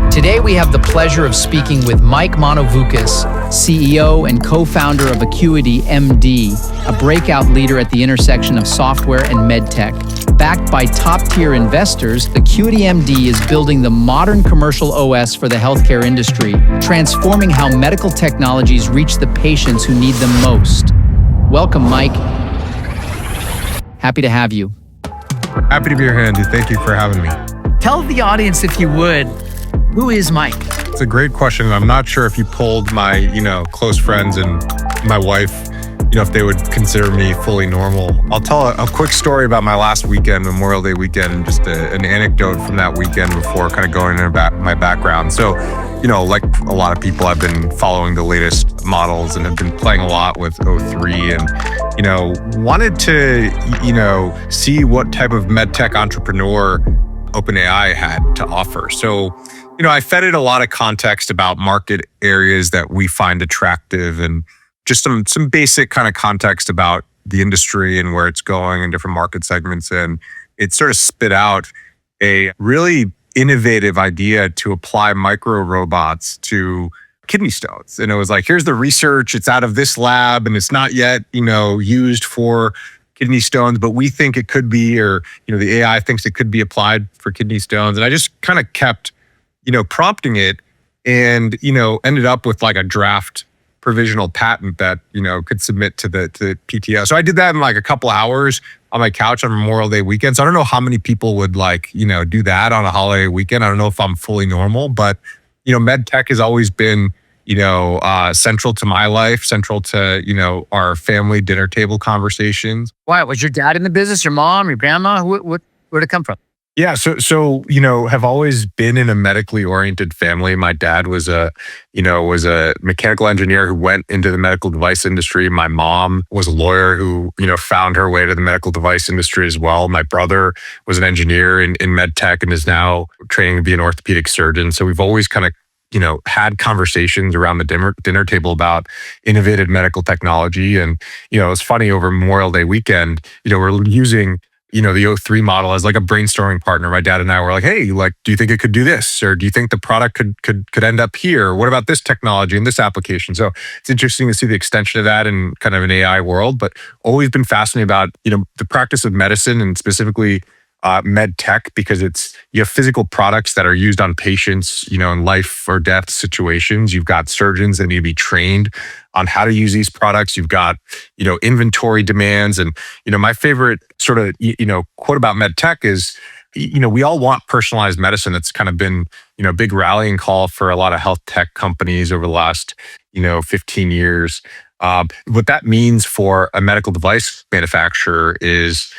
Today, we have the pleasure of speaking with Mike Monovoukas, CEO and co-founder of AcuityMD, a breakout leader at the intersection of software and medtech. Backed by top-tier investors, AcuityMD is building the modern commercial OS for the healthcare industry, transforming how medical technologies reach the patients who need them most. Welcome, Mike. Happy to have you. Happy to be here, Andy. Thank you for having me. Tell the audience, if you would, who is Mike? It's a great question. I'm not sure if you polled my, close friends and my wife, if they would consider me fully normal. I'll tell a quick story about my last weekend, Memorial Day weekend, and just an anecdote from that weekend before kind of going into my background. So, like a lot of people, I've been following the latest models and have been playing a lot with O3 and, wanted to, see what type of medtech entrepreneur OpenAI had to offer. So, I fed it a lot of context about market areas that we find attractive and just some basic kind of context about the industry and where it's going and different market segments. And it sort of spit out a really innovative idea to apply micro robots to kidney stones. And it was like, here's the research, it's out of this lab and it's not yet, used for kidney stones, but we think it could be, or, the AI thinks it could be applied for kidney stones. And I just kind of kept prompting it and, ended up with like a draft provisional patent that, could submit to the PTO. So I did that in like a couple hours on my couch on Memorial Day weekend. So I don't know how many people would do that on a holiday weekend. I don't know if I'm fully normal, but, med tech has always been, central to my life, central to, our family dinner table conversations. Why? Was your dad in the business, your mom, your grandma? Where'd it come from? Yeah. So, have always been in a medically oriented family. My dad was a mechanical engineer who went into the medical device industry. My mom was a lawyer who, found her way to the medical device industry as well. My brother was an engineer in med tech and is now training to be an orthopedic surgeon. So we've always kind of, had conversations around the dinner table about innovative medical technology. And, it's funny, over Memorial Day weekend, we're using the O3 model as like a brainstorming partner. My dad and I were like, hey, do you think it could do this? Or do you think the product could end up here? What about this technology and this application? So it's interesting to see the extension of that in kind of an AI world, but always been fascinated about, the practice of medicine and specifically med tech, because you have physical products that are used on patients, in life or death situations. You've got surgeons that need to be trained on how to use these products. You've got, inventory demands. And, my favorite sort of, quote about med tech is, we all want personalized medicine. That's kind of been, a big rallying call for a lot of health tech companies over the last, 15 years. What that means for a medical device manufacturer is,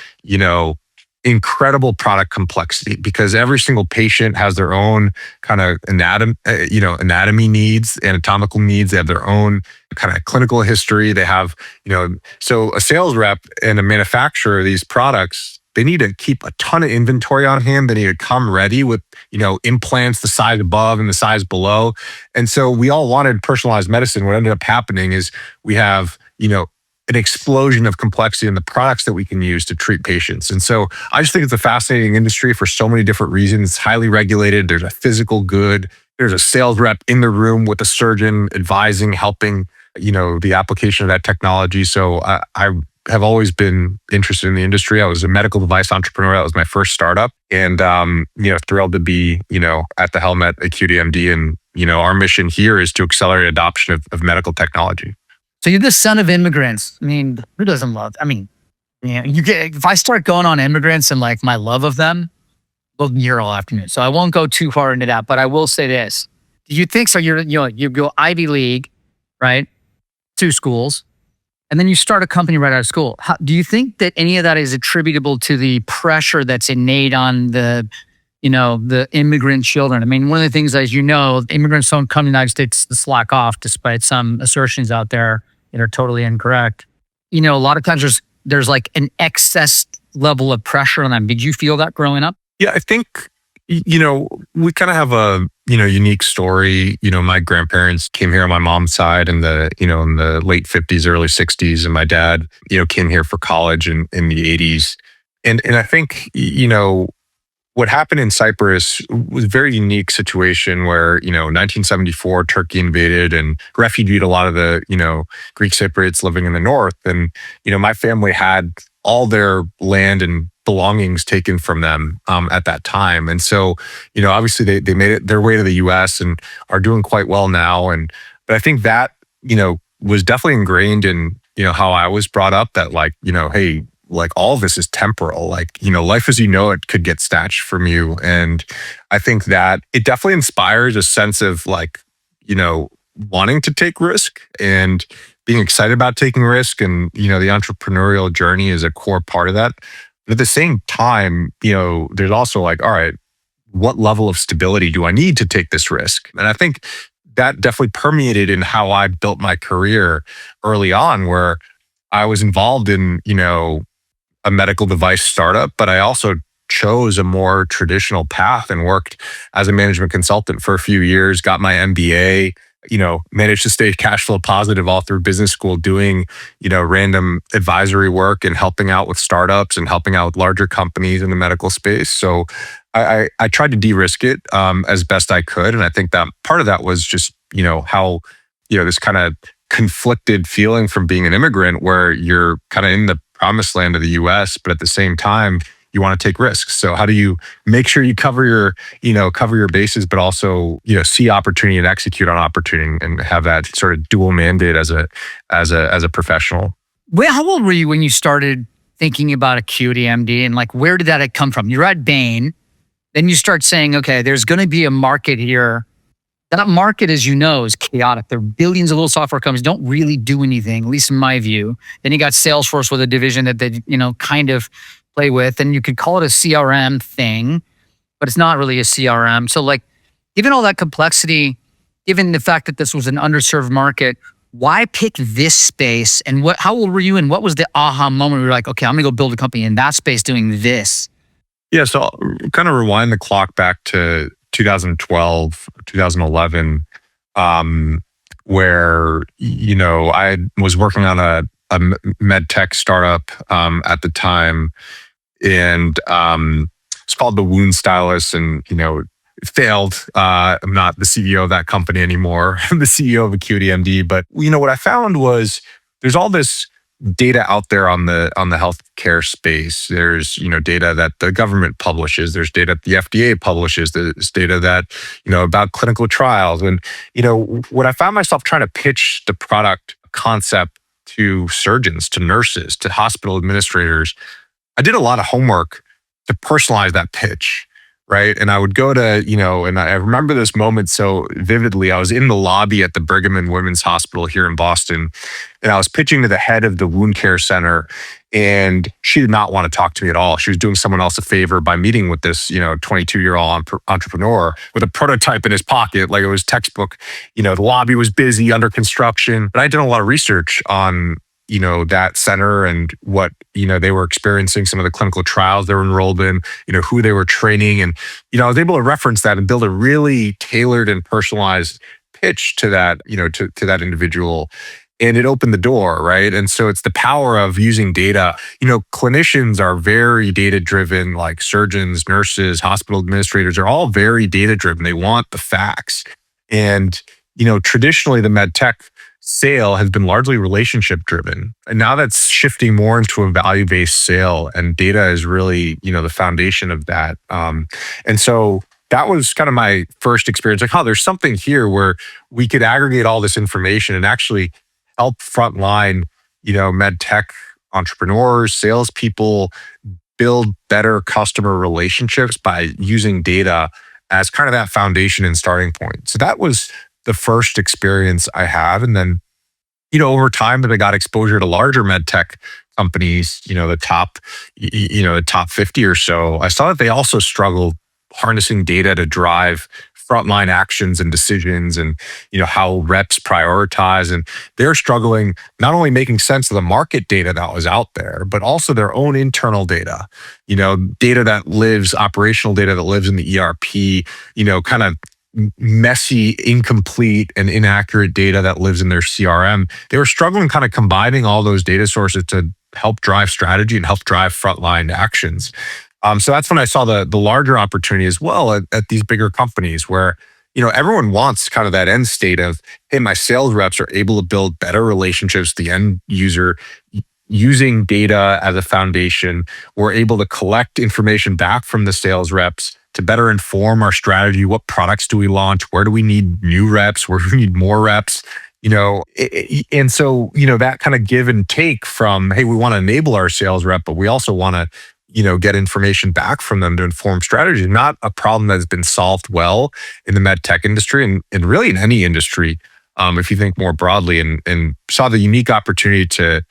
incredible product complexity, because every single patient has their own kind of anatomy needs, anatomical needs. They have their own kind of clinical history. They have, so a sales rep and a manufacturer of these products, they need to keep a ton of inventory on hand. They need to come ready with, implants the size above and the size below. And so we all wanted personalized medicine. What ended up happening is we have, an explosion of complexity in the products that we can use to treat patients. And so I just think it's a fascinating industry for so many different reasons. It's highly regulated. There's a physical good. There's a sales rep in the room with a surgeon advising, helping, the application of that technology. So I have always been interested in the industry. I was a medical device entrepreneur. That was my first startup. And, thrilled to be, at the helm at AcuityMD. And, our mission here is to accelerate adoption of medical technology. So you're the son of immigrants. I mean, who doesn't love? I mean, if I start going on immigrants and like my love of them, we'll be here all afternoon. So I won't go too far into that, but I will say this. Do you think so? You go Ivy League, right? 2 schools, and then you start a company right out of school. Do you think that any of that is attributable to the pressure that's innate on the immigrant children? I mean, one of the things, as immigrants don't come to the United States to slack off, despite some assertions out there that are totally incorrect. A lot of times there's like an excess level of pressure on them. Did you feel that growing up? Yeah, I think, we kind of have a, unique story. My grandparents came here on my mom's side in the late 50s, early 60s. And my dad, came here for college in the 80s. And I think, what happened in Cyprus was a very unique situation where, 1974, Turkey invaded and refugeed a lot of the, Greek Cypriots living in the north. And, my family had all their land and belongings taken from them at that time. And so, obviously they made it their way to the US and are doing quite well now. But I think that, was definitely ingrained in, how I was brought up that like, hey, like all of this is temporal. Like, life as you know it could get snatched from you. And I think that it definitely inspires a sense of like, wanting to take risk and being excited about taking risk. And, the entrepreneurial journey is a core part of that. But at the same time, there's also like, all right, what level of stability do I need to take this risk? And I think that definitely permeated in how I built my career early on, where I was involved in, a medical device startup, but I also chose a more traditional path and worked as a management consultant for a few years, got my MBA, managed to stay cash flow positive all through business school, doing, random advisory work and helping out with startups and helping out with larger companies in the medical space. So I tried to de-risk it as best I could. And I think that part of that was just, how, this kind of conflicted feeling from being an immigrant where you're kind of in the promised land of the US, but at the same time, you want to take risks. So how do you make sure you cover your bases, but also, see opportunity and execute on opportunity and have that sort of dual mandate as a professional? Well, how old were you when you started thinking about AcuityMD, and like, where did that come from? You're at Bain, then you start saying, okay, there's going to be a market here. That market, as you know, is chaotic. There are billions of little software companies don't really do anything, at least in my view. Then you got Salesforce with a division that they, kind of play with, and you could call it a CRM thing, but it's not really a CRM. So like, given all that complexity, given the fact that this was an underserved market, why pick this space? And how old were you? And what was the aha moment where you're like, okay, I'm gonna go build a company in that space doing this? Yeah. So I'll kind of rewind the clock back to 2012, 2011, where, I was working on a med tech startup at the time. And it's called the Wound Stylist, and, it failed. I'm not the CEO of that company anymore. I'm the CEO of AcuityMD. But, what I found was there's all this data out there on the healthcare space. There's, data that the government publishes. There's data that the FDA publishes. There's data that, about clinical trials. And, when I found myself trying to pitch the product concept to surgeons, to nurses, to hospital administrators, I did a lot of homework to personalize that pitch. Right. And I would go to, and I remember this moment so vividly. I was in the lobby at the Brigham and Women's Hospital here in Boston, and I was pitching to the head of the wound care center, and she did not want to talk to me at all. She was doing someone else a favor by meeting with this, 22-year-old entrepreneur with a prototype in his pocket. Like it was textbook, the lobby was busy, under construction. But I did a lot of research on, that center and what, they were experiencing, some of the clinical trials they were enrolled in, who they were training. And, I was able to reference that and build a really tailored and personalized pitch to that, to that individual. And it opened the door, right? And so it's the power of using data. Clinicians are very data-driven, like surgeons, nurses, hospital administrators are all very data-driven. They want the facts. And, traditionally the med tech sale has been largely relationship driven. And now that's shifting more into a value-based sale, and data is really, the foundation of that. And so that was kind of my first experience. Like, there's something here where we could aggregate all this information and actually help frontline, med tech entrepreneurs, salespeople build better customer relationships by using data as kind of that foundation and starting point. So that was the first experience I had. And then, over time that I got exposure to larger med tech companies, the top 50 or so, I saw that they also struggled harnessing data to drive frontline actions and decisions, and how reps prioritize. And they're struggling not only making sense of the market data that was out there, but also their own internal data, data that lives, operational data that lives in the ERP, kind of messy, incomplete, and inaccurate data that lives in their CRM. They were struggling kind of combining all those data sources to help drive strategy and help drive frontline actions. So that's when I saw the larger opportunity as well at these bigger companies where, everyone wants kind of that end state of, hey, my sales reps are able to build better relationships with the end user using data as a foundation. We're able to collect information back from the sales reps to better inform our strategy. What products do we launch? Where do we need new reps? Where do we need more reps? And so, that kind of give and take from, hey, we want to enable our sales rep, but we also want to, get information back from them to inform strategy. Not a problem that has been solved well in the med tech industry and really in any industry. If you think more broadly and saw the unique opportunity to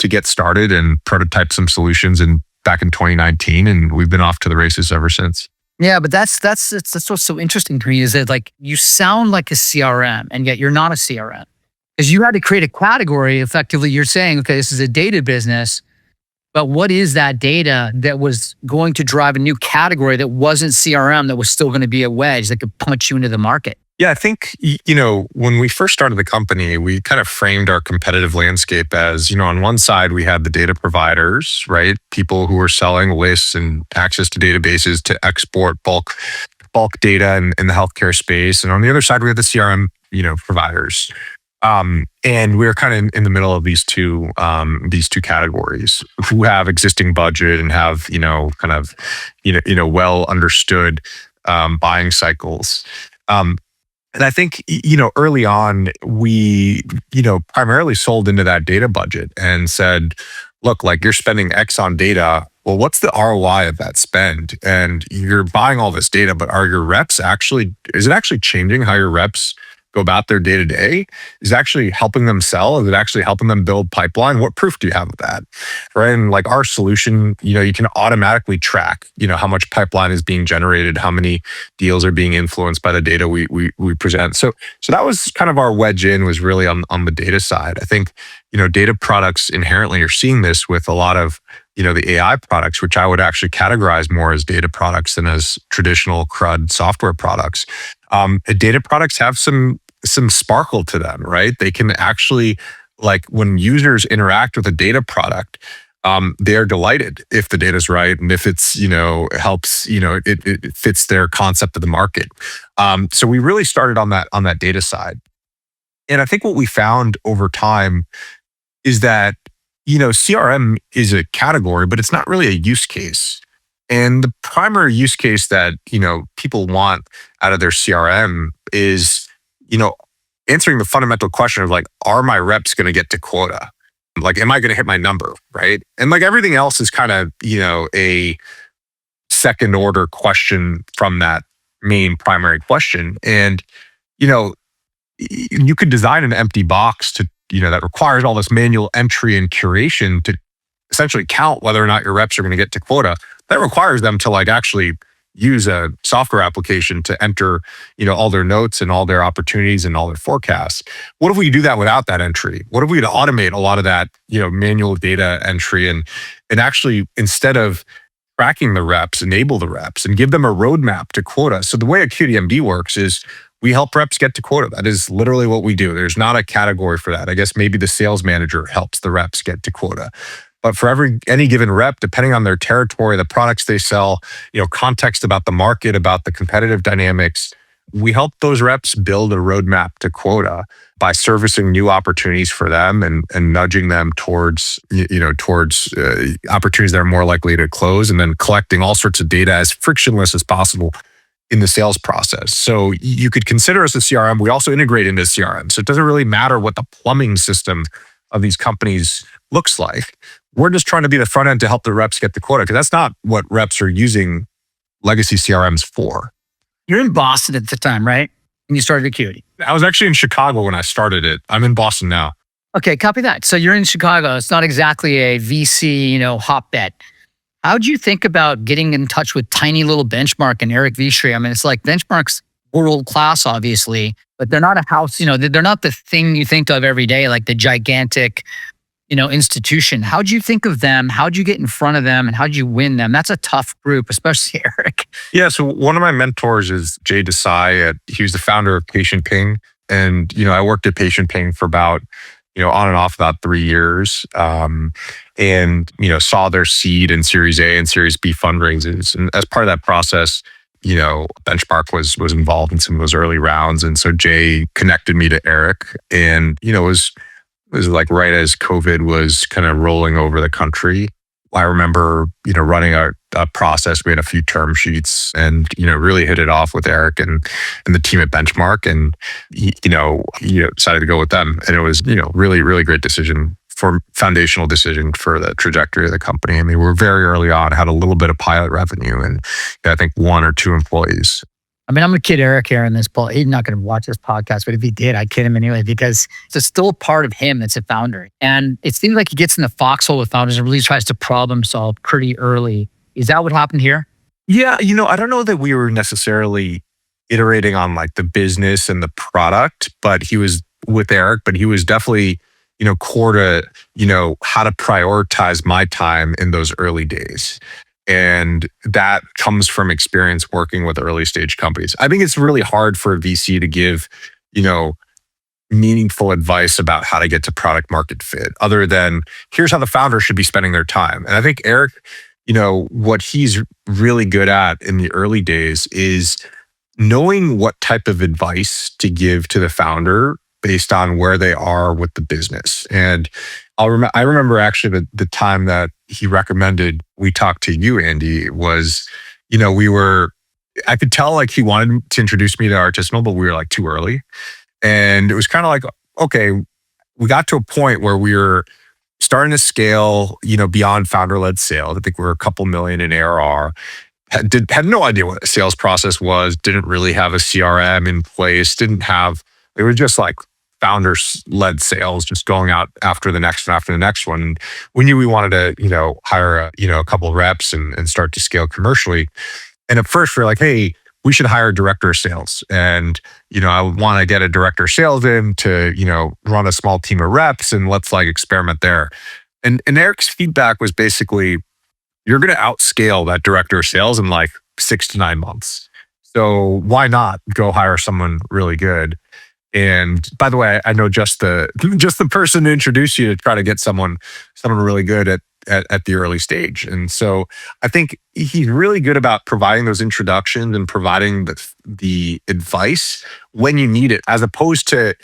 get started and prototype some solutions back in 2019. And we've been off to the races ever since. Yeah, but that's what's so interesting to me is that like you sound like a CRM and yet you're not a CRM because you had to create a category. Effectively, you're saying, okay, this is a data business, but what is that data that was going to drive a new category that wasn't CRM that was still going to be a wedge that could punch you into the market? Yeah, I think, when we first started the company, we kind of framed our competitive landscape as, on one side, we had the data providers, right? People who were selling lists and access to databases to export bulk data in the healthcare space. And on the other side, we had the CRM, providers. And we're kind of in the middle of these two categories who have existing budget and have, well understood buying cycles. And I think, early on, we, primarily sold into that data budget and said, look, like you're spending X on data. Well, what's the ROI of that spend? And you're buying all this data, but is it actually changing how your reps go about their day to day? Is it actually helping them sell? Is it actually helping them build pipeline? What proof do you have of that? Right. And like our solution, you can automatically track, how much pipeline is being generated, how many deals are being influenced by the data we present. So that was kind of our wedge in was really on the data side. I think, data products inherently are seeing this with a lot of, the AI products, which I would actually categorize more as data products than as traditional CRUD software products. Data products have some sparkle to them, right? They can actually, like when users interact with a data product, they're delighted if the data's right and if it's, helps, it fits their concept of the market. So we really started on that data side. And I think what we found over time is that, CRM is a category, but it's not really a use case. And the primary use case that, people want out of their CRM is, answering the fundamental question of like, are my reps going to get to quota? Like, am I going to hit my number? Right. And like everything else is kind of, a second order question from that main primary question. And, you could design an empty box to, that requires all this manual entry and curation to essentially count whether or not your reps are going to get to quota. That requires them to like actually use a software application to enter, all their notes and all their opportunities and all their forecasts. What if we do that without that entry? What if we could automate a lot of that, manual data entry and actually instead of tracking the reps, enable the reps and give them a roadmap to quota. So the way AcuityMD works is we help reps get to quota. That is literally what we do. There's not a category for that. I guess maybe the sales manager helps the reps get to quota. But for any given rep, depending on their territory, the products they sell, context about the market, about the competitive dynamics, we help those reps build a roadmap to quota by servicing new opportunities for them and nudging them towards opportunities that are more likely to close, and then collecting all sorts of data as frictionless as possible in the sales process. So you could consider us a CRM. We also integrate into CRM. So it doesn't really matter what the plumbing system of these companies looks like. We're just trying to be the front end to help the reps get the quota, because that's not what reps are using legacy CRMs for. You're in Boston at the time, right? When you started Acuity. I was actually in Chicago when I started it. I'm in Boston now. Okay, copy that. So you're in Chicago. It's not exactly a VC, hotbed. How'd you think about getting in touch with tiny little Benchmark and Eric Vistry? I mean, it's like Benchmark's world class, obviously, but they're not a house, they're not the thing you think of every day, like the gigantic, institution. How'd you think of them? How'd you get in front of them and how'd you win them? That's a tough group, especially Eric. Yeah. So one of my mentors is Jay Desai. He was the founder of Patient Ping. And, I worked at Patient Ping for about on and off about 3 years. And, saw their seed and Series A and Series B fundraisers. And as part of that process, Benchmark was involved in some of those early rounds. And so Jay connected me to Eric, and, it was like right as COVID was kind of rolling over the country. I remember, running a process. We had a few term sheets, and, really hit it off with Eric and the team at Benchmark, and, decided to go with them. And it was, really, really great foundational decision for the trajectory of the company. I mean, we're very early on, had a little bit of pilot revenue, and I think 1 or 2 employees. I mean, I'm gonna kid Eric here in this, Paul. He's not gonna watch this podcast, but if he did, I'd kid him anyway, because it's still a part of him that's a founder. And it seems like he gets in the foxhole with founders and really tries to problem solve pretty early. Is that what happened here? Yeah, I don't know that we were necessarily iterating on like the business and the product, but he was with Eric, but he was definitely, core to, how to prioritize my time in those early days. And that comes from experience working with early stage companies. I think it's really hard for a VC to give, meaningful advice about how to get to product market fit, other than here's how the founder should be spending their time. And I think Eric, what he's really good at in the early days is knowing what type of advice to give to the founder based on where they are with the business. And I remember actually the time that he recommended we talk to you, Andy, was, I could tell like he wanted to introduce me to Artisanal, but we were like too early. And it was kind of like, okay, we got to a point where we were starting to scale, beyond founder-led sales. I think we were a couple million in ARR. Had no idea what a sales process was, didn't really have a CRM in place, they were just like founders-led sales, just going out after the next one, after the next one. And we knew we wanted to, hire a couple of reps and start to scale commercially. And at first we were like, hey, we should hire a director of sales. And, I want to get a director of sales in to, run a small team of reps, and let's like experiment there. And Eric's feedback was basically, you're going to outscale that director of sales in like 6 to 9 months. So why not go hire someone really good? And by the way, I know just the person to introduce you to try to get someone really good at the early stage. And so I think he's really good about providing those introductions and providing the advice when you need it, as opposed to,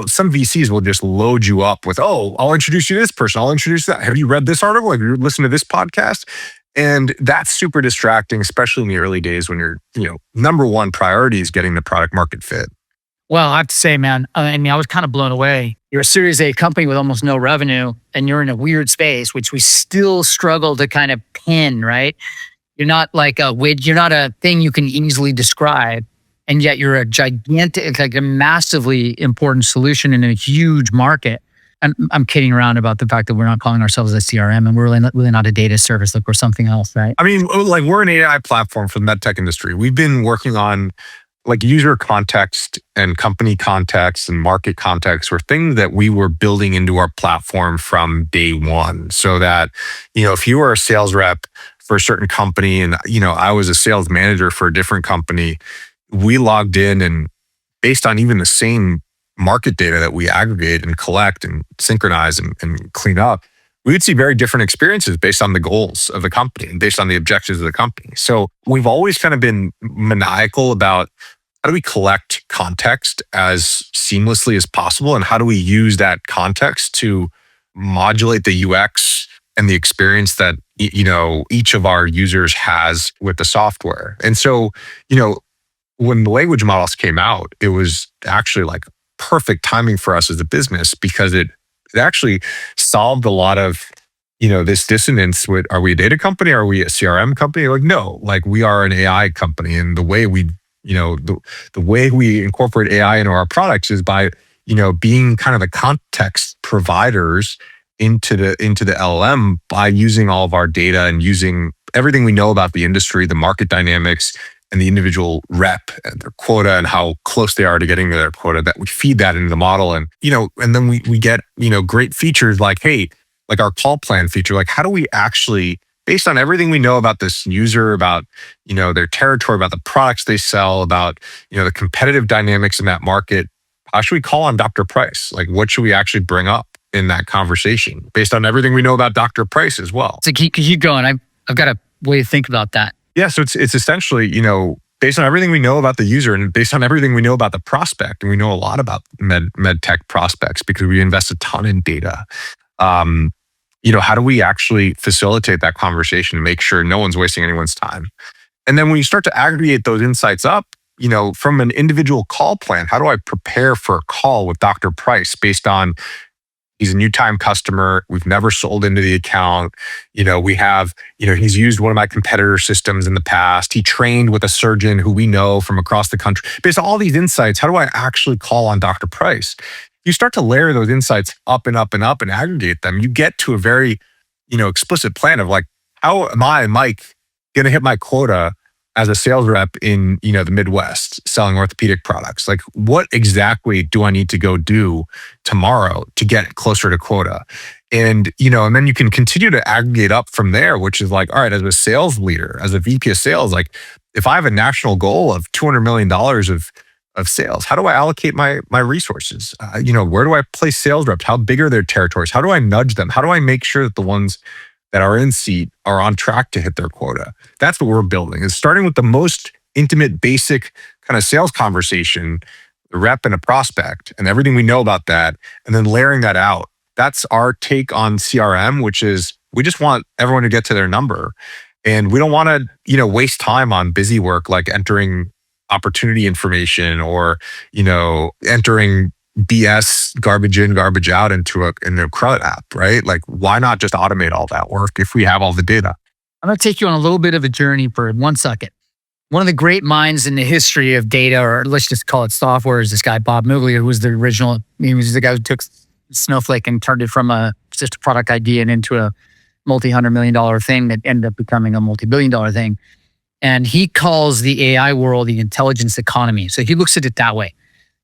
some VCs will just load you up with, oh, I'll introduce you to this person, I'll introduce that. Have you read this article? Have you listened to this podcast? And that's super distracting, especially in the early days when your, number one priority is getting the product market fit. Well, I have to say, man, I was kind of blown away. You're a Series A company with almost no revenue, and you're in a weird space, which we still struggle to kind of pin, right? You're not like you're not a thing you can easily describe, and yet you're a gigantic, like a massively important solution in a huge market. And I'm kidding around about the fact that we're not calling ourselves a CRM, and we're really not a data service. Like we're something else, right? I mean, like we're an AI platform for the medtech industry. We've been working on like user context and company context and market context were things that we were building into our platform from day one. So that, if you were a sales rep for a certain company and, I was a sales manager for a different company, we logged in, and based on even the same market data that we aggregate and collect and synchronize and clean up, we would see very different experiences based on the goals of the company and based on the objectives of the company. So we've always kind of been maniacal about how do we collect context as seamlessly as possible, and how do we use that context to modulate the UX and the experience that each of our users has with the software. And so, when the language models came out, it was actually like perfect timing for us as a business, because it actually solved a lot of this dissonance with, are we a data company? Are we a CRM company? Like, no, like we are an AI company. And the way we, the way we incorporate AI into our products is by, being kind of the context providers into the LLM by using all of our data and using everything we know about the industry, the market dynamics, and the individual rep and their quota and how close they are to getting to their quota, that we feed that into the model. And, and then we get, great features like, hey, like our call plan feature, like how do we actually, based on everything we know about this user, about, their territory, about the products they sell, about, the competitive dynamics in that market, How should we call on Dr. Price? Like, what should we actually bring up in that conversation based on everything we know about Dr. Price as well? So keep going. I've got a way to think about that. Yeah. So it's essentially, based on everything we know about the user and based on everything we know about the prospect, and we know a lot about med tech prospects because we invest a ton in data. How do we actually facilitate that conversation and make sure no one's wasting anyone's time? And then when you start to aggregate those insights up, from an individual call plan, how do I prepare for a call with Dr. Price based on he's a new time customer. We've never sold into the account. We have, he's used one of my competitor systems in the past. He trained with a surgeon who we know from across the country. Based on all these insights, how do I actually call on Dr. Price? You start to layer those insights up and up and up and aggregate them. You get to a very, explicit plan of like, how am I, Mike, going to hit my quota as a sales rep in, the Midwest selling orthopedic products? Like, what exactly do I need to go do tomorrow to get closer to quota? And, and then you can continue to aggregate up from there, which is like, all right, as a sales leader, as a VP of sales, like if I have a national goal of $200 million of sales, how do I allocate my resources? Where do I place sales reps? How big are their territories? How do I nudge them? How do I make sure that the ones that are in seat are on track to hit their quota? That's what we're building, is starting with the most intimate, basic kind of sales conversation, the rep and a prospect and everything we know about that, and then layering that out. That's our take on CRM, which is we just want everyone to get to their number. And we don't want to, waste time on busy work like entering opportunity information or, entering BS garbage in, garbage out into a CRUD app, right? Like, why not just automate all that work if we have all the data? I'm going to take you on a little bit of a journey for 1 second. One of the great minds in the history of data, or let's just call it software, is this guy, Bob Muglia, who was the original. He was the guy who took Snowflake and turned it from just a product idea and into a multi-$100 million thing that ended up becoming a multi-billion-dollar thing. And he calls the AI world the intelligence economy. So he looks at it that way.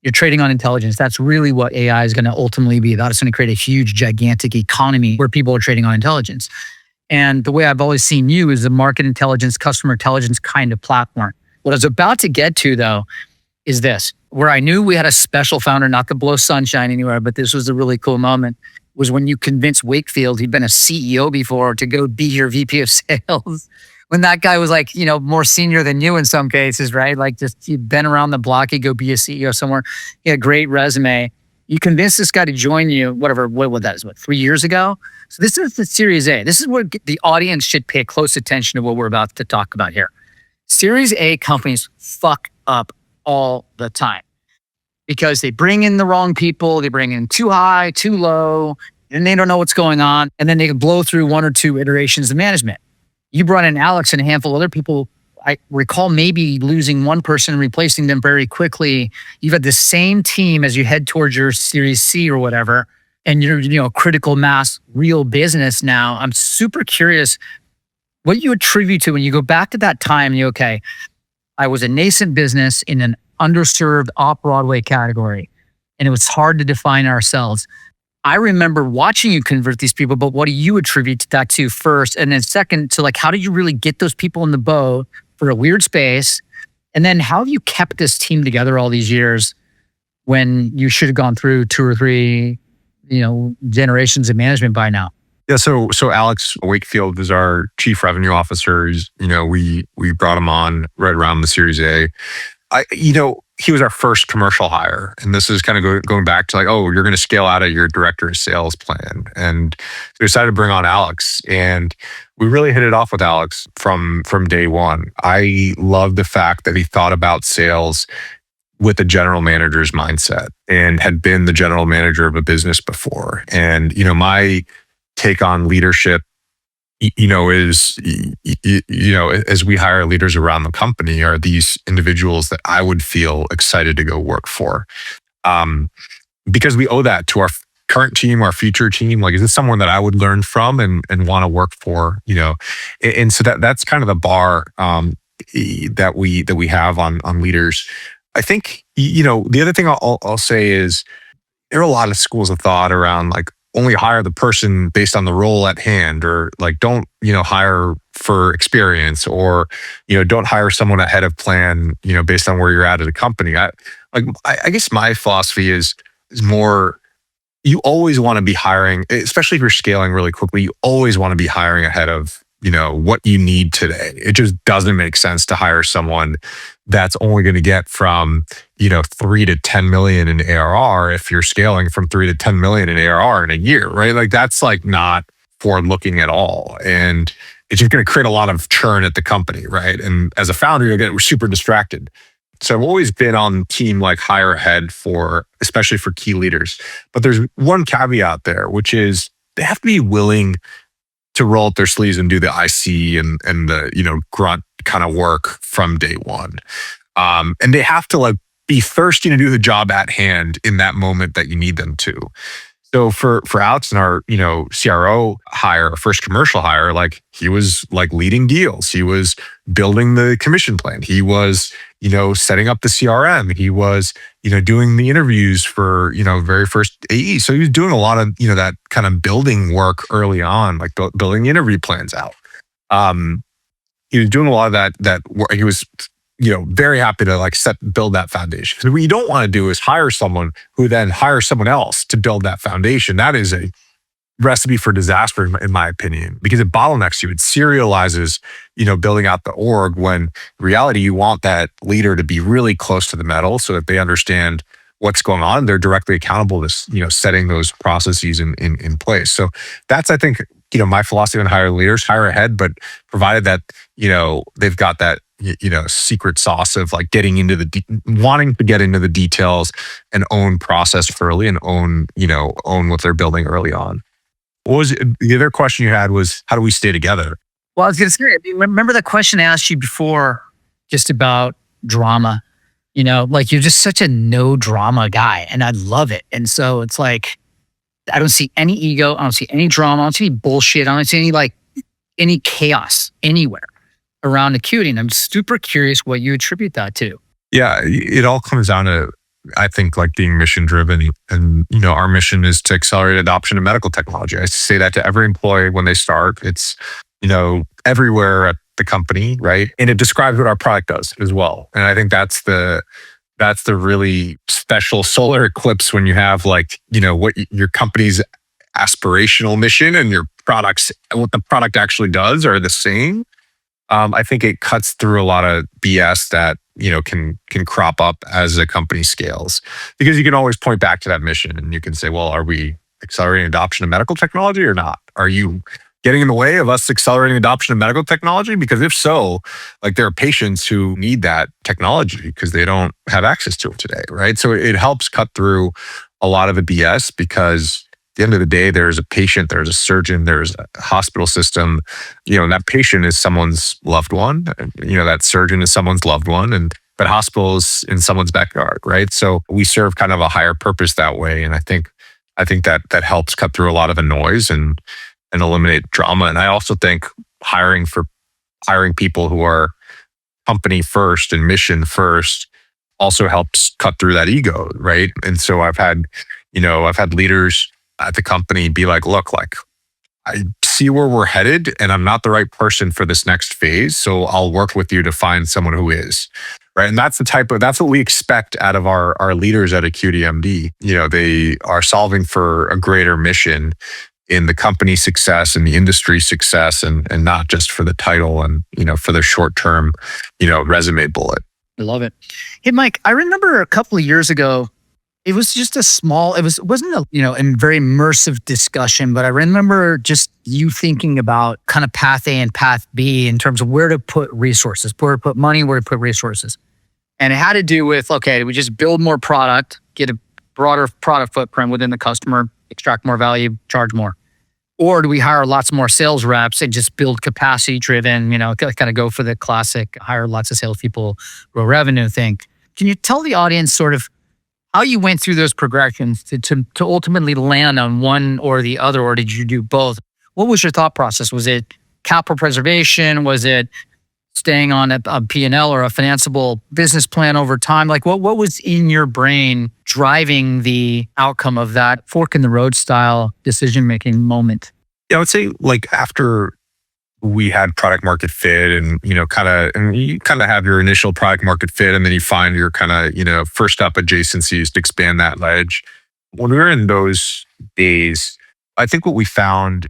You're trading on intelligence. That's really what AI is going to ultimately be about. It's going to create a huge, gigantic economy where people are trading on intelligence. And the way I've always seen you is a market intelligence, customer intelligence kind of platform. What I was about to get to, though, is this, where I knew we had a special founder, not to blow sunshine anywhere, but this was a really cool moment, was when you convinced Wakefield, he'd been a CEO before, to go be your VP of sales. When that guy was like, more senior than you in some cases, right? Like just he'd been around the block, he'd go be a CEO somewhere. He had a great resume. You convinced this guy to join you, what that is, 3 years ago? So this is the Series A. This is what the audience should pay close attention to what we're about to talk about here. Series A companies fuck up all the time because they bring in the wrong people. They bring in too high, too low, and they don't know what's going on. And then they can blow through 1 or 2 iterations of management. You brought in Alex and a handful of other people. I recall maybe losing one person and replacing them very quickly. You've had the same team as you head towards your Series C or whatever, and you're critical mass, real business now. I'm super curious what you attribute to when you go back to that time. I was a nascent business in an underserved off-Broadway category, and it was hard to define ourselves. I remember watching you convert these people, but what do you attribute that to first? And then second, to how do you really get those people in the boat for a weird space? And then how have you kept this team together all these years when you should have gone through 2 or 3, generations of management by now? Yeah. So Alex Wakefield is our chief revenue officer. He's, we brought him on right around the Series A. He was our first commercial hire. And this is kind of going back to you're going to scale out of your director of sales plan. And we decided to bring on Alex. And we really hit it off with Alex from day one. I love the fact that he thought about sales with a general manager's mindset and had been the general manager of a business before. And, my take on leadership is, as we hire leaders around the company, are these individuals that I would feel excited to go work for. Because we owe that to our current team, our future team. Is this someone that I would learn from and want to work for, And so that's kind of the bar that we have on leaders. I think, the other thing I'll say is there are a lot of schools of thought around only hire the person based on the role at hand, or like don't, hire for experience, or, don't hire someone ahead of plan, based on where you're at a company. I guess my philosophy is more, you always want to be hiring, especially if you're scaling really quickly, you always want to be hiring ahead of, what you need today. It just doesn't make sense to hire someone that's only going to get from, 3 to 10 million in ARR if you're scaling from 3 to 10 million in ARR in a year, right? Like that's like not forward looking at all. And it's just going to create a lot of churn at the company, right? And as a founder, you'll get super distracted. So I've always been on team like hire ahead especially for key leaders. But there's one caveat there, which is they have to be willing to roll up their sleeves and do the IC and the, grunt kind of work from day one. And they have to like be thirsty to do the job at hand in that moment that you need them to. So for Alex and our, CRO hire, our first commercial hire, like he was like leading deals. He was building the commission plan. He was, setting up the CRM. He was, doing the interviews for, very first AE. So he was doing a lot of, that kind of building work early on, like building the interview plans out. He was doing a lot of that work. He was, very happy to like build that foundation. So what you don't want to do is hire someone who then hires someone else to build that foundation. That is a recipe for disaster, in my opinion, because it bottlenecks you. It serializes, building out the org, when in reality, you want that leader to be really close to the metal so that they understand what's going on. They're directly accountable to, setting those processes in place. So that's, I think, my philosophy on hire leaders, hire ahead, but provided that, they've got that, secret sauce of like wanting to get into the details and own process early and own what they're building early on. What was the other question you had was, how do we stay together? Well, I was going to say, remember the question I asked you before, just about drama, like you're just such a no drama guy and I love it. And so it's like, I don't see any ego. I don't see any drama. I don't see any bullshit. I don't see any chaos anywhere around Acuity. And I'm super curious what you attribute that to. Yeah, it all comes down to, I think, like being mission driven. And, our mission is to accelerate adoption of medical technology. I say that to every employee when they start. It's, everywhere at the company, right? And it describes what our product does as well. And I think that's the really special solar eclipse when you have like, what your company's aspirational mission and your products, what the product actually does are the same. I think it cuts through a lot of BS that, can crop up as a company scales, because you can always point back to that mission and you can say, well, are we accelerating adoption of medical technology or not? Are you getting in the way of us accelerating adoption of medical technology? Because if so, like there are patients who need that technology because they don't have access to it today, right? So it helps cut through a lot of the BS, because at the end of the day, there's a patient, there's a surgeon, there's a hospital system, and that patient is someone's loved one, and, that surgeon is someone's loved one, but hospital is in someone's backyard, right? So we serve kind of a higher purpose that way. And I think that helps cut through a lot of the noise and eliminate drama. And I also think hiring people who are company first and mission first also helps cut through that ego, right? And so I've had leaders at the company be like, look, like I see where we're headed and I'm not the right person for this next phase. So I'll work with you to find someone who is. Right. And that's what we expect out of our leaders at AcuityMD. They are solving for a greater mission in the company success and the industry success, and not just for the title and, for the short-term, resume bullet. I love it. Hey, Mike, I remember a couple of years ago, it was just it wasn't a very immersive discussion, but I remember just you thinking about kind of path A and path B in terms of where to put resources, where to put money, where to put resources. And it had to do with, okay, do we just build more product, get a broader product footprint within the customer, extract more value, charge more? Or do we hire lots more sales reps and just build capacity driven, kind of go for the classic, hire lots of salespeople, grow revenue thing? Can you tell the audience sort of how you went through those progressions to ultimately land on one or the other, or did you do both? What was your thought process? Was it capital preservation? Was it staying on a P&L or a financeable business plan over time? Like what was in your brain driving the outcome of that fork in the road style decision-making moment? Yeah, I would say like after we had product market fit and, and you kind of have your initial product market fit and then you find your kind of, first up adjacencies to expand that ledge. When we were in those days, I think what we found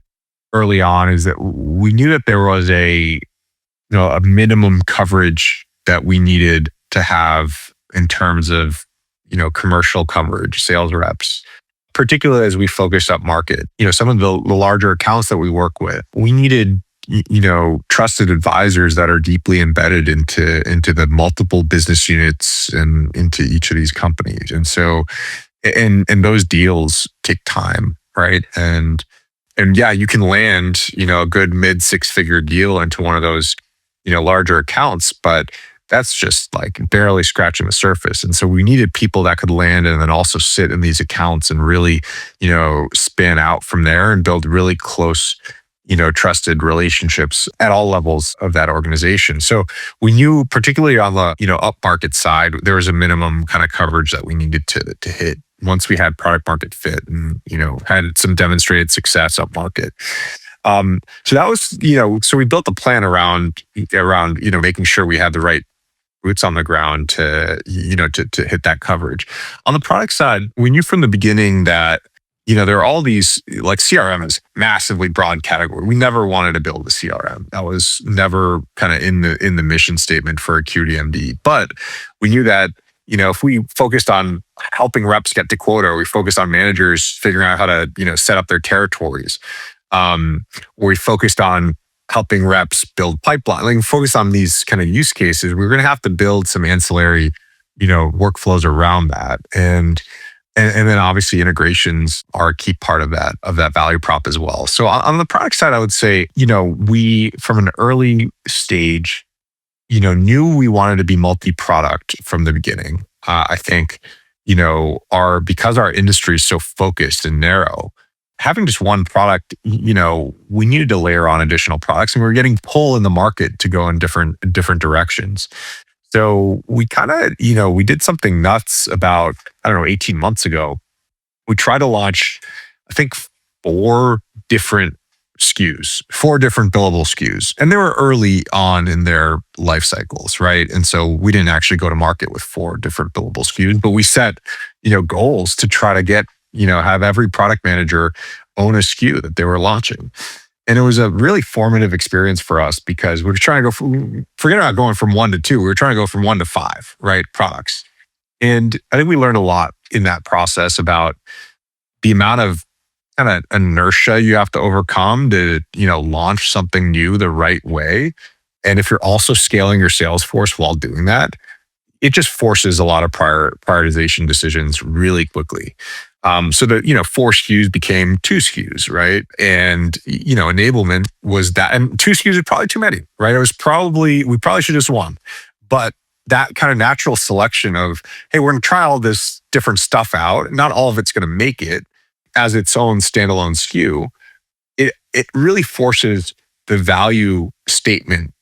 early on is that we knew that there was a minimum coverage that we needed to have in terms of, commercial coverage, sales reps, particularly as we focused up market. Some of the larger accounts that we work with, we needed, trusted advisors that are deeply embedded into the multiple business units and into each of these companies. And so, and those deals take time, right? And yeah, you can land, a good mid 6-figure deal into one of those, larger accounts, but that's just like barely scratching the surface. And so we needed people that could land and then also sit in these accounts and really, span out from there and build really close, trusted relationships at all levels of that organization. So we knew, particularly on the, upmarket side, there was a minimum kind of coverage that we needed to hit once we had product market fit and, had some demonstrated success upmarket. So that was, so we built a plan around, making sure we had the right boots on the ground to hit that coverage. On the product side, we knew from the beginning that, there are all these, like CRM is massively broad category. We never wanted to build a CRM. That was never kind of in the mission statement for AcuityMD. But we knew that, if we focused on helping reps get to quota, or we focused on managers figuring out how to, set up their territories, or we focused on helping reps build pipeline, like focus on these kind of use cases, we were going to have to build some ancillary, workflows around that. And then obviously integrations are a key part of that value prop as well. So on the product side, I would say, we from an early stage, knew we wanted to be multi-product from the beginning. I think, because our industry is so focused and narrow, having just one product, we needed to layer on additional products, and we were getting pull in the market to go in different directions. So we kind of, we did something nuts about, 18 months ago. We tried to launch, I think, 4 different SKUs, 4 different billable SKUs. And they were early on in their life cycles, right? And so we didn't actually go to market with 4 different billable SKUs, but we set, goals to try to get, have every product manager own a SKU that they were launching. And it was a really formative experience for us because we were trying to forget about going from 1 to 2. We were trying to go from 1 to 5, right? Products. And I think we learned a lot in that process about the amount of kind of inertia you have to overcome to, launch something new the right way. And if you're also scaling your sales force while doing that, it just forces a lot of prioritization decisions really quickly. So the 4 SKUs became 2 SKUs, right? And enablement was that, and 2 SKUs is probably too many, right? We probably should just 1. But that kind of natural selection of, hey, we're going to try all this different stuff out. Not all of it's going to make it as its own standalone SKU. It really forces the value statement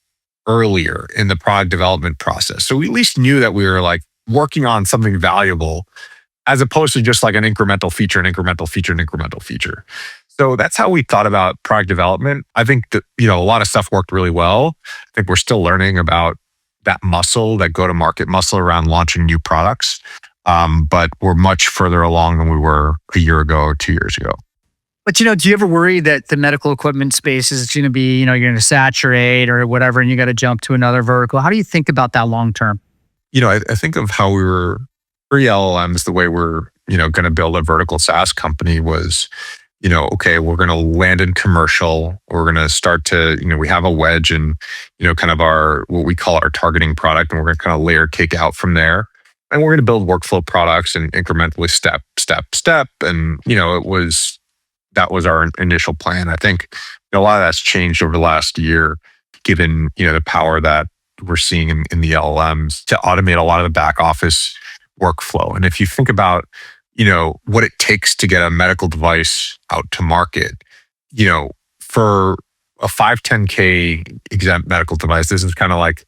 earlier in the product development process. So we at least knew that we were like working on something valuable, as opposed to just like an incremental feature, an incremental feature, an incremental feature. So that's how we thought about product development. I think that, a lot of stuff worked really well. I think we're still learning about that muscle, that go-to-market muscle around launching new products. But we're much further along than we were a year ago or 2 years ago. But, do you ever worry that the medical equipment space is going to be, you're going to saturate or whatever, and you got to jump to another vertical? How do you think about that long term? I think of how we were pre-LLMs, the way we're, going to build a vertical SaaS company was, okay, we're going to land in commercial. We're going to start to, we have a wedge in, kind of what we call our targeting product, and we're going to kind of layer cake out from there. And we're going to build workflow products and incrementally step. And, that was our initial plan. I think a lot of that's changed over the last year, given, the power that we're seeing in the LLMs to automate a lot of the back office workflow. And if you think about, what it takes to get a medical device out to market, for a 510K exempt medical device, this is kind of like,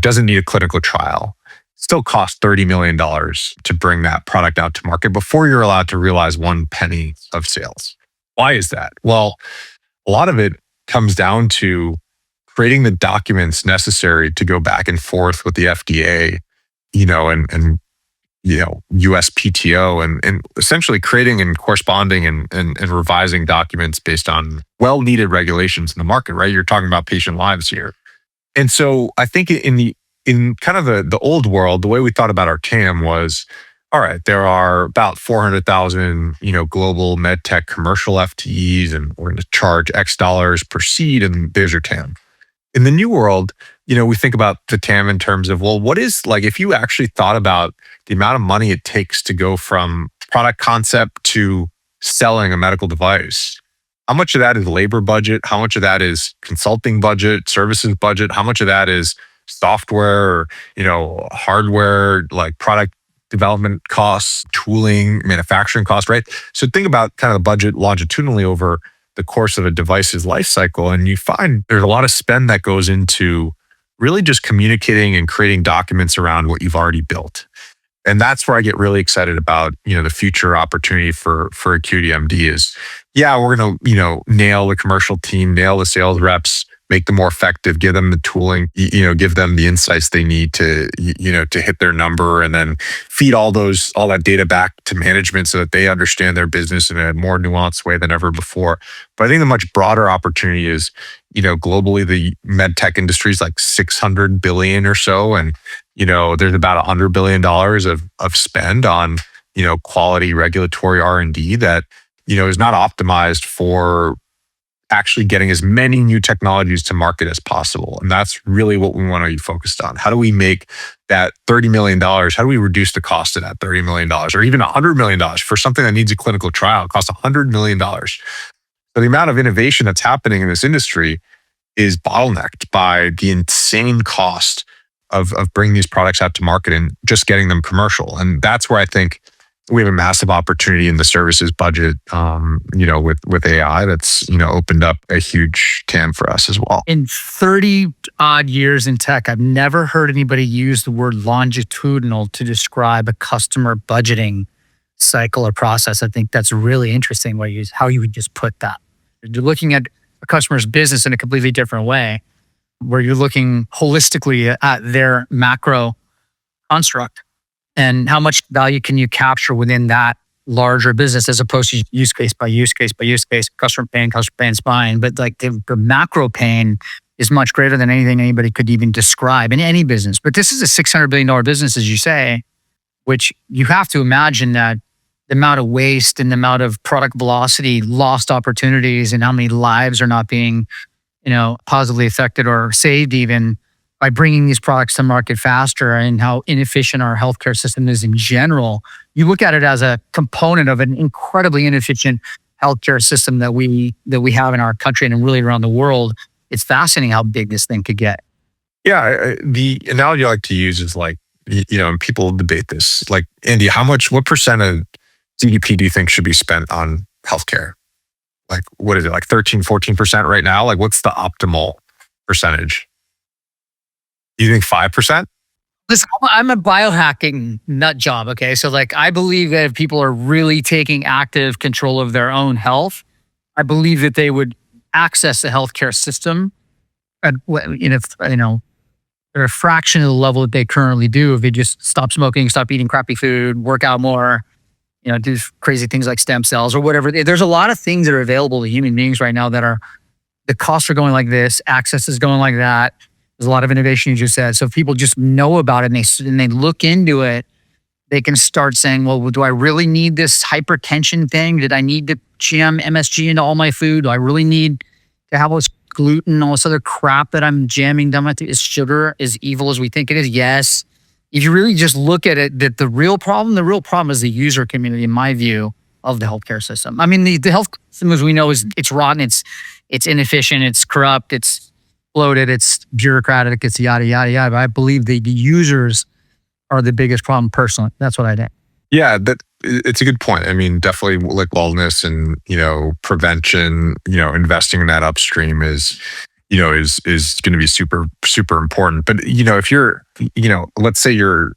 doesn't need a clinical trial. Still costs $30 million to bring that product out to market before you're allowed to realize one penny of sales. Why is that? Well, a lot of it comes down to creating the documents necessary to go back and forth with the FDA, and USPTO, and essentially creating and corresponding and revising documents based on well-needed regulations in the market, right? You're talking about patient lives here. And so I think in kind of the old world, the way we thought about our TAM was, all right, there are about 400,000, global med tech commercial FTEs, and we're going to charge X dollars per seat, and there's your TAM. In the new world, we think about the TAM in terms of, well, what is, like, if you actually thought about the amount of money it takes to go from product concept to selling a medical device, how much of that is labor budget? How much of that is consulting budget, services budget? How much of that is software or, hardware, like product development costs, tooling, manufacturing costs, right? So think about kind of the budget longitudinally over the course of a device's life cycle. And you find there's a lot of spend that goes into really just communicating and creating documents around what you've already built. And that's where I get really excited about, the future opportunity for AcuityMD is, we're going to, nail the commercial team, nail the sales reps, make them more effective, give them the tooling, give them the insights they need to, to hit their number, and then feed all that data back to management so that they understand their business in a more nuanced way than ever before. But I think the much broader opportunity is, globally, the med tech industry is like 600 billion or so. And, there's about $100 billion of spend on, quality regulatory R&D that, is not optimized for actually getting as many new technologies to market as possible. And that's really what we want to be focused on. How do we make that $30 million? How do we reduce the cost of that $30 million or even $100 million for something that needs a clinical trial? It costs $100 million. So the amount of innovation that's happening in this industry is bottlenecked by the insane cost of bringing these products out to market and just getting them commercial. And that's where I think we have a massive opportunity in the services budget, with AI that's, opened up a huge TAM for us as well. In 30 odd years in tech, I've never heard anybody use the word longitudinal to describe a customer budgeting cycle or process. I think that's really interesting how you would just put that. You're looking at a customer's business in a completely different way, where you're looking holistically at their macro construct. And how much value can you capture within that larger business as opposed to use case by use case by use case, customer pain's fine. But like the macro pain is much greater than anything anybody could even describe in any business. But this is a $600 billion business, as you say, which you have to imagine that the amount of waste and the amount of product velocity, lost opportunities, and how many lives are not being, positively affected or saved even by bringing these products to market faster, and how inefficient our healthcare system is in general. You look at it as a component of an incredibly inefficient healthcare system that we have in our country and really around the world. It's fascinating how big this thing could get. Yeah, the analogy I like to use is like, and people debate this. Like, Andy, what percent of GDP do you think should be spent on healthcare? Like, what is it, like 13, 14% right now? Like, what's the optimal percentage? Do you think 5%? Listen, I'm a biohacking nut job, okay? So like, I believe that if people are really taking active control of their own health, I believe that they would access the healthcare system at, a fraction of the level that they currently do if they just stop smoking, stop eating crappy food, work out more, do crazy things like stem cells or whatever. There's a lot of things that are available to human beings right now that are, the costs are going like this, access is going like that. There's a lot of innovation, you just said. So if people just know about it and they look into it, they can start saying, well, do I really need this hypertension thing? Did I need to jam MSG into all my food? Do I really need to have all this gluten and all this other crap that I'm jamming down my throat? Is sugar as evil as we think it is? Yes. If you really just look at it, that the real problem is the user community, in my view, of the healthcare system. I mean, the health system, as we know, it's rotten, it's inefficient, it's corrupt, it's bloated, it's bureaucratic, it's yada, yada, yada. But I believe the users are the biggest problem personally. That's what I think. Yeah, that it's a good point. I mean, definitely like wellness and, prevention, investing in that upstream is going to be super, super important. But, if you're, let's say you're,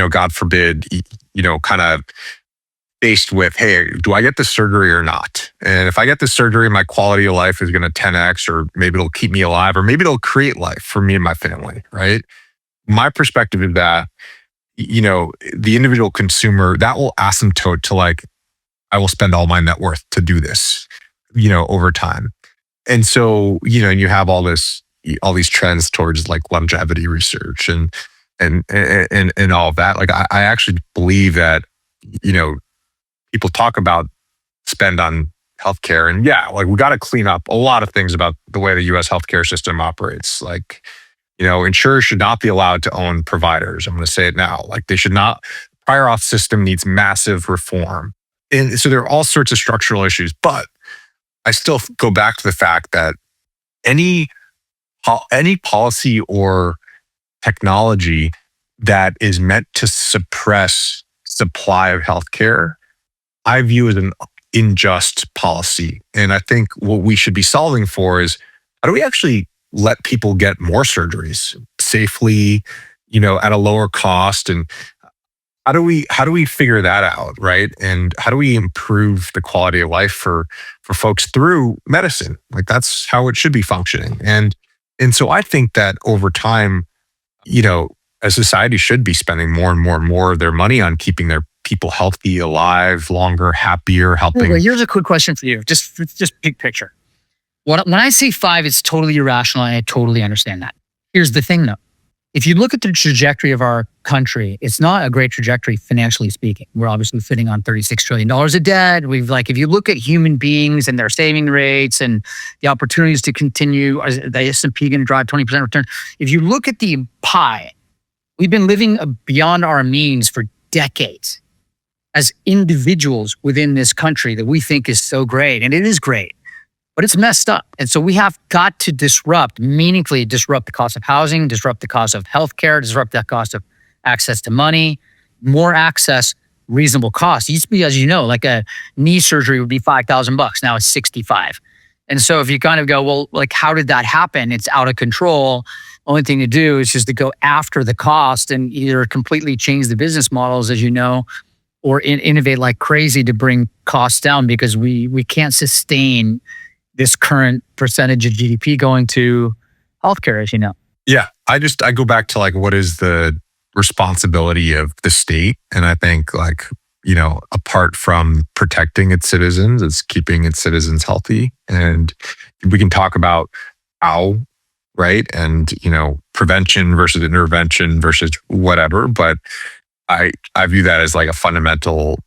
God forbid, kind of faced with, hey, do I get the surgery or not? And if I get the surgery, my quality of life is going to 10x, or maybe it'll keep me alive, or maybe it'll create life for me and my family, right? My perspective is that, the individual consumer, that will asymptote to like, I will spend all my net worth to do this, over time. And so, and you have all these trends towards like longevity research and all of that. Like I actually believe that, people talk about spend on healthcare, and yeah, like we got to clean up a lot of things about the way the US healthcare system operates. Like, insurers should not be allowed to own providers. I'm going to say it now. Like they should not, prior auth system needs massive reform. And so there are all sorts of structural issues, but I still go back to the fact that any policy or technology that is meant to suppress supply of healthcare, I view as an unjust policy. And I think what we should be solving for is, how do we actually let people get more surgeries safely, at a lower cost? And how do we figure that out, right? And how do we improve the quality of life for folks through medicine? Like that's how it should be functioning. And so I think that over time, a society should be spending more and more and more of their money on keeping their people healthy, alive, longer, happier, helping. Well, here's a quick question for you. Just big picture. When I say 5, it's totally irrational, and I totally understand that. Here's the thing though. If you look at the trajectory of our country, it's not a great trajectory financially speaking. We're obviously sitting on $36 trillion of debt. If you look at human beings and their saving rates and the opportunities to continue, is the S&P going to drive 20% return? If you look at the pie, we've been living beyond our means for decades as individuals within this country that we think is so great. And it is great, but it's messed up. And so we have got to meaningfully disrupt the cost of housing, disrupt the cost of healthcare, disrupt the cost of access to money, more access, reasonable cost. It used to be, as you know, like a knee surgery would be $5,000. Now it's 65. And so if you kind of go, well, like, how did that happen? It's out of control. Only thing to do is just to go after the cost and either completely change the business models, as you know, or innovate like crazy to bring costs down, because we can't sustain this current percentage of GDP going to healthcare, as you know. Yeah. I go back to like, what is the responsibility of the state? And I think like, apart from protecting its citizens, it's keeping its citizens healthy. And we can talk about how, right? And, prevention versus intervention versus whatever. But I view that as like a fundamental,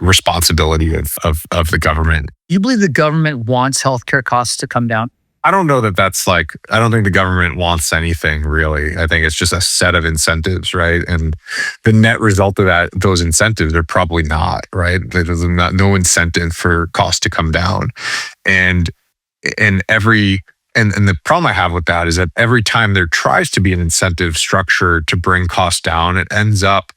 responsibility of the government. You believe the government wants healthcare costs to come down? I don't know that's like, I don't think the government wants anything really. I think it's just a set of incentives, right? And the net result of those incentives are probably not, right? There's no incentive for costs to come down. And the problem I have with that is that every time there tries to be an incentive structure to bring costs down, it ends up,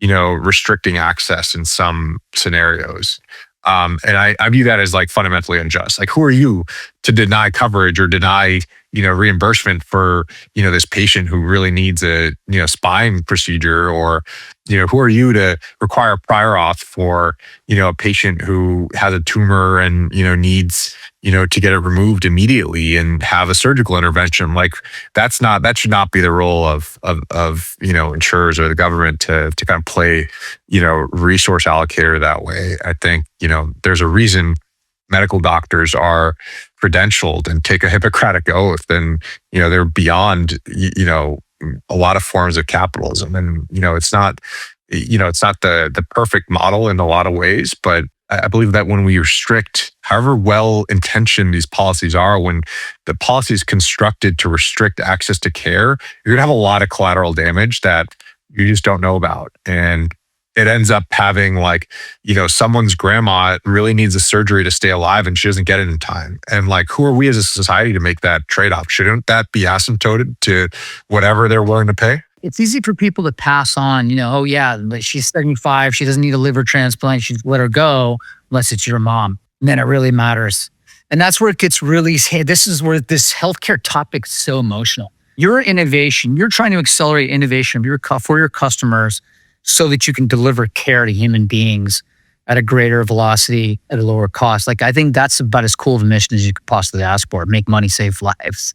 restricting access in some scenarios. And I view that as like fundamentally unjust. Like, who are you to deny coverage or deny, reimbursement for, this patient who really needs a, spine procedure? Or, who are you to require prior auth for, a patient who has a tumor and, needs, to get it removed immediately and have a surgical intervention? Like that should not be the role of insurers or the government to kind of play, resource allocator that way. I think, there's a reason medical doctors are credentialed and take a Hippocratic oath, and, they're beyond, a lot of forms of capitalism. And, it's not the perfect model in a lot of ways, but I believe that when we restrict, however well-intentioned these policies are, when the policy is constructed to restrict access to care, you're gonna have a lot of collateral damage that you just don't know about. And it ends up having like, someone's grandma really needs a surgery to stay alive and she doesn't get it in time. And like, who are we as a society to make that trade-off? Shouldn't that be asymptoted to whatever they're willing to pay? It's easy for people to pass on, oh yeah, but she's 75, she doesn't need a liver transplant, she let her go, unless it's your mom. And then it really matters. And that's where it gets really, this is where this healthcare topic is so emotional. Your innovation, you're trying to accelerate innovation for your customers so that you can deliver care to human beings at a greater velocity, at a lower cost. Like, I think that's about as cool of a mission as you could possibly ask for. Make money, save lives.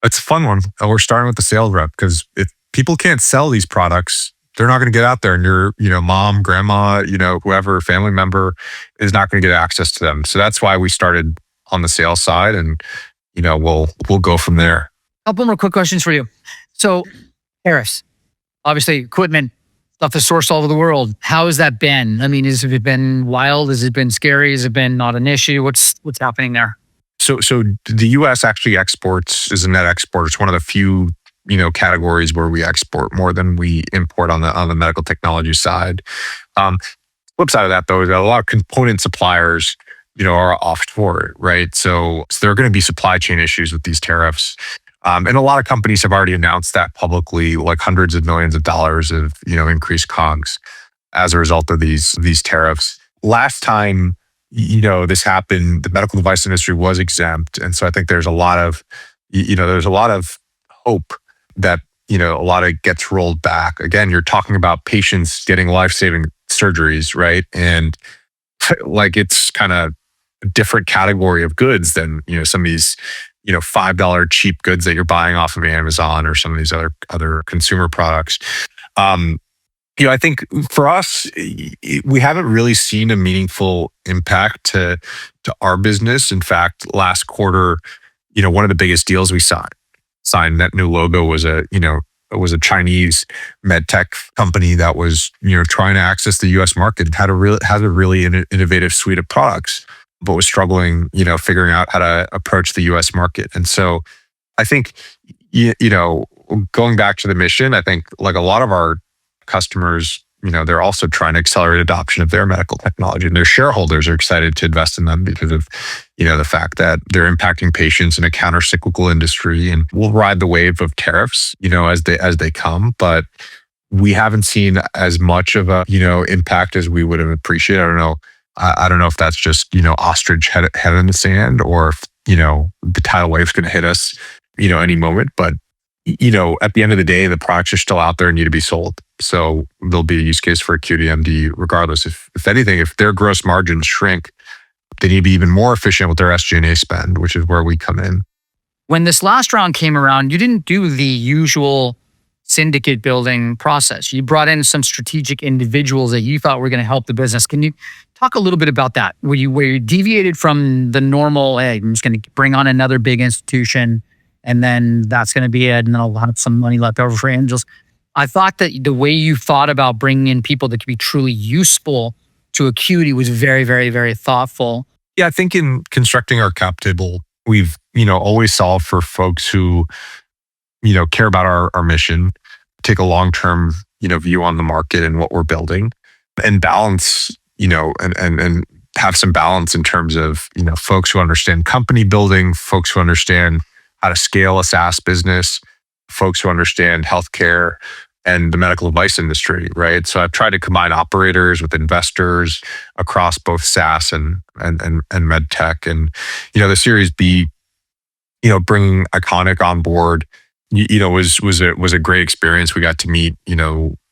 It's a fun one. We're starting with the sales rep because if people can't sell these products, they're not going to get out there, and your, mom, grandma, whoever, family member is not going to get access to them. So that's why we started on the sales side, and we'll go from there. A couple more quick questions for you. So, tariffs, obviously, equipment, stuff is sourced all over the world. How has that been? I mean, has it been wild? Has it been scary? Has it been not an issue? What's happening there? So the U.S. actually is a net exporter. It's one of the few categories where we export more than we import on the medical technology side. Flip side of that, though, is that a lot of component suppliers are offshore, right? So there are going to be supply chain issues with these tariffs. And a lot of companies have already announced that publicly, like hundreds of millions of dollars of increased COGS as a result of these tariffs. Last time this happened, the medical device industry was exempt, and so I think there's a lot of hope that a lot of it gets rolled back. Again, you're talking about patients getting life-saving surgeries, right? And like, it's kind of a different category of goods than some of these $5 cheap goods that you're buying off of Amazon or some of these other consumer products. I think for us, we haven't really seen a meaningful impact to our business. In fact, last quarter, one of the biggest deals we signed, that new logo was a Chinese med tech company that was trying to access the U.S. market. It has a really innovative suite of products, but was struggling, figuring out how to approach the U.S. market. And so I think, going back to the mission, I think like a lot of our customers, they're also trying to accelerate adoption of their medical technology, and their shareholders are excited to invest in them because of, the fact that they're impacting patients in a counter-cyclical industry. And we'll ride the wave of tariffs, as they come, but we haven't seen as much of a, impact as we would have appreciated. I don't know if that's just, ostrich head in the sand, or if, the tidal wave's going to hit us, any moment. But, at the end of the day, the products are still out there and need to be sold. So there'll be a use case for AcuityMD regardless. If anything, if their gross margins shrink, they need to be even more efficient with their SG&A spend, which is where we come in. When this last round came around, you didn't do the usual syndicate building process. You brought in some strategic individuals that you thought were going to help the business. Can you talk a little bit about that? Where you deviated from the normal, hey, I'm just going to bring on another big institution, and then that's going to be it, and then I'll have some money left over for angels. I thought that the way you thought about bringing in people that could be truly useful to Acuity was very, very, very thoughtful. Yeah, I think in constructing our cap table, we've, always solved for folks who, care about our mission, take a long-term, view on the market and what we're building, and balance, and have some balance in terms of, folks who understand company building, folks who understand how to scale a SaaS business, folks who understand healthcare and the medical device industry, right? So I've tried to combine operators with investors across both SaaS and med tech. And, the Series B, bringing Iconic on board, was a great experience. We got to meet,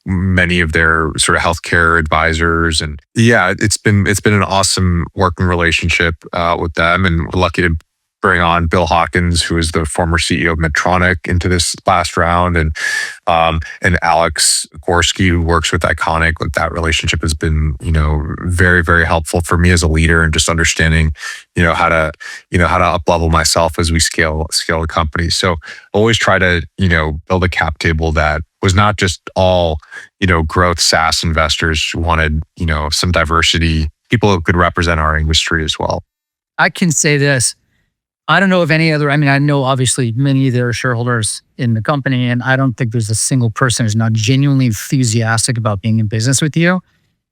many of their sort of healthcare advisors, and yeah, it's been an awesome working relationship with them, and we're lucky to bring on Bill Hawkins, who is the former CEO of Medtronic, into this last round, and Alex Gorski, who works with Iconic. Like, that relationship has been, very, very helpful for me as a leader, and just understanding, how to up level myself as we scale the company. So always try to, build a cap table that was not just all, growth SaaS investors who wanted, some diversity, people who could represent our industry as well. I can say this. I don't know of any other, I know obviously many of their shareholders in the company, and I don't think there's a single person who's not genuinely enthusiastic about being in business with you.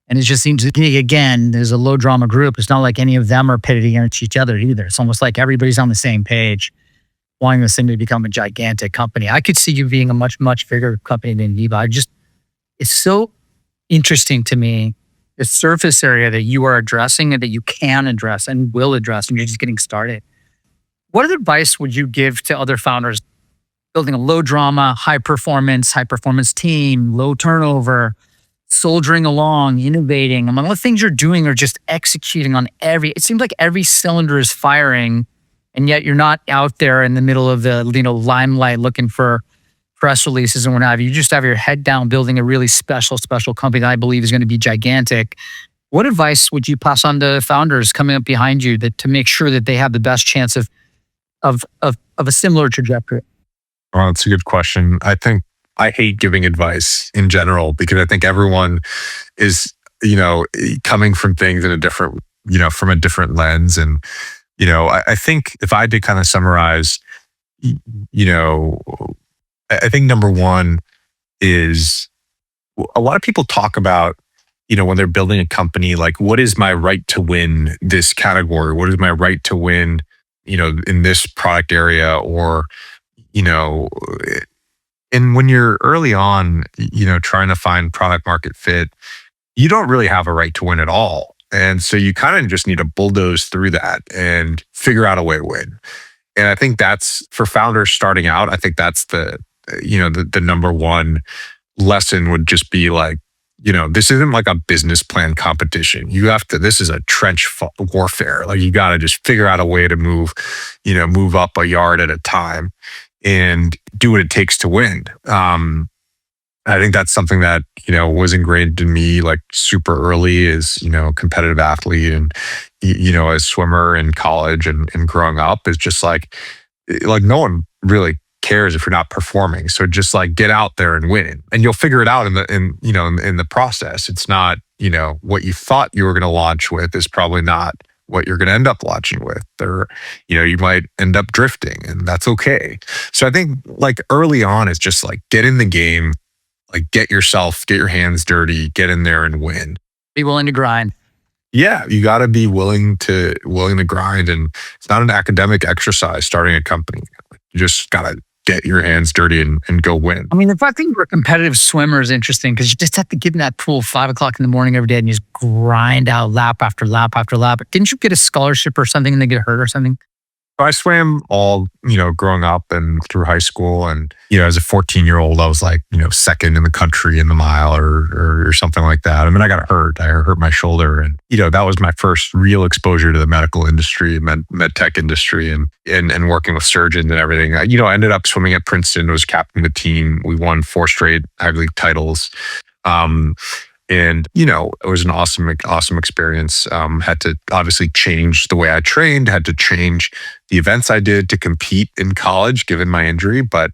And it just seems to me, again, there's a low drama group. It's not like any of them are pitted against each other either. It's almost like everybody's on the same page. wanting this thing to become a gigantic company. I could see you being a much, much bigger company than Viva. It's so interesting to me, the surface area that you are addressing and that you can address and will address, and you're just getting started. What advice would you give to other founders building a low drama, high performance team, low turnover, soldiering along, innovating? Among the things you're doing are just executing on it seems like every cylinder is firing, and yet you're not out there in the middle of the limelight looking for press releases and what have you. You just have your head down building a really special company that I believe is going to be gigantic. What advice would you pass on to founders coming up behind you to make sure that they have the best chance of a similar trajectory? Well, that's a good question. I think I hate giving advice in general because I think everyone is, coming from things in a different, from a different lens. And, I think if I did kind of summarize, I think number one is a lot of people talk about, when they're building a company, like, what is my right to win this category? What is my right to win, in this product area? Or, and when you're early on, trying to find product market fit, you don't really have a right to win at all. And so you kind of just need to bulldoze through that and figure out a way to win. And I think that's for founders starting out. I think that's the number one lesson would just be like, this isn't like a business plan competition. This is a trench warfare. Like, you got to just figure out a way to move up a yard at a time and do what it takes to win. I think that's something that, was ingrained in me like super early as, competitive athlete and, as swimmer in college and growing up is just like no one really cares if you're not performing. So just like get out there and win, and you'll figure it out in the process. It's not, what you thought you were going to launch with is probably not what you're going to end up launching with, or, you might end up drifting, and that's okay. So I think like early on, it's just like get in the game, like get your hands dirty, get in there and win. Be willing to grind. Yeah, you got to be willing to grind, and it's not an academic exercise starting a company. You just got to get your hands dirty and go win. I mean, the fact that you're a competitive swimmer is interesting because you just have to get in that pool 5 o'clock in the morning every day and you just grind out lap after lap after lap. Didn't you get a scholarship or something and then get hurt or something? I swam all, growing up and through high school. And, as a 14-year-old, I was like, second in the country in the mile or something like that. And then I got hurt. I hurt my shoulder. And, that was my first real exposure to the medical industry, med tech industry and working with surgeons and everything. I ended up swimming at Princeton, was captain of the team. We won 4 straight Ivy League titles. And, it was an awesome experience. Had to obviously change the way I trained, had to change the events I did to compete in college, given my injury, but,